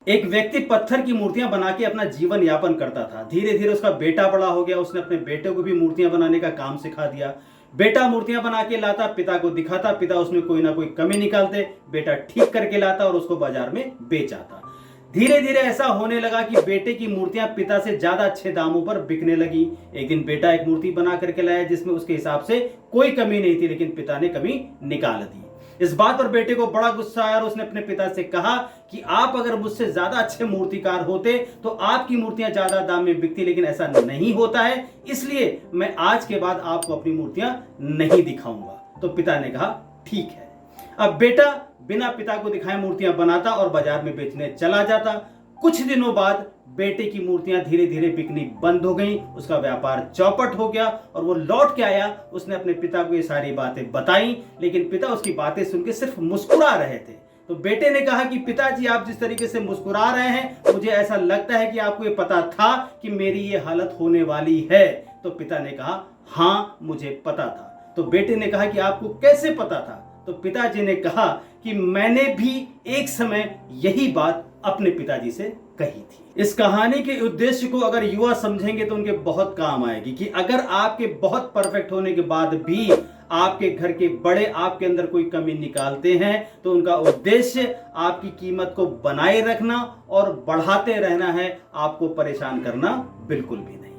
एक व्यक्ति पत्थर की मूर्तियां बना के अपना जीवन यापन करता था। धीरे धीरे उसका बेटा बड़ा हो गया, उसने अपने बेटे को भी मूर्तियां बनाने का काम सिखा दिया। बेटा मूर्तियां बना के लाता, पिता को दिखाता, पिता उसमें कोई ना कोई कमी निकालते, बेटा ठीक करके लाता और उसको बाजार में बेच आता। धीरे धीरे ऐसा होने लगा कि बेटे की मूर्तियां पिता से ज्यादा अच्छे दामों पर बिकने लगी। एक दिन बेटा एक मूर्ति बना करके लाया जिसमें उसके हिसाब से कोई कमी नहीं थी, लेकिन पिता ने कमी निकाल दी। इस बात पर बेटे को बड़ा गुस्सा आया और उसने अपने पिता से कहा कि आप अगर मुझसे ज्यादा अच्छे मूर्तिकार होते तो आपकी मूर्तियां ज्यादा दाम में बिकती, लेकिन ऐसा नहीं होता है, इसलिए मैं आज के बाद आपको अपनी मूर्तियां नहीं दिखाऊंगा। तो पिता ने कहा ठीक है। अब बेटा बिना पिता को दिखाए मूर्तियां बनाता और बाजार में बेचने चला जाता। कुछ दिनों बाद बेटे की मूर्तियां धीरे धीरे बिकनी बंद हो गई, उसका व्यापार चौपट हो गया और वो लौट के आया। उसने अपने पिता को ये सारी बातें बताई, लेकिन पिता उसकी बातें सुन के सिर्फ मुस्कुरा रहे थे। तो बेटे ने कहा कि पिताजी, आप जिस तरीके से मुस्कुरा रहे हैं, मुझे ऐसा लगता है कि आपको ये पता था कि मेरी ये हालत होने वाली है। तो पिता ने कहा हाँ, मुझे पता था। तो बेटे ने कहा कि आपको कैसे पता था? तो पिताजी ने कहा कि मैंने भी एक समय यही बात अपने पिताजी से कही थी। इस कहानी के उद्देश्य को अगर युवा समझेंगे तो उनके बहुत काम आएगी कि अगर आपके बहुत परफेक्ट होने के बाद भी आपके घर के बड़े आपके अंदर कोई कमी निकालते हैं तो उनका उद्देश्य आपकी कीमत को बनाए रखना और बढ़ाते रहना है, आपको परेशान करना बिल्कुल भी नहीं।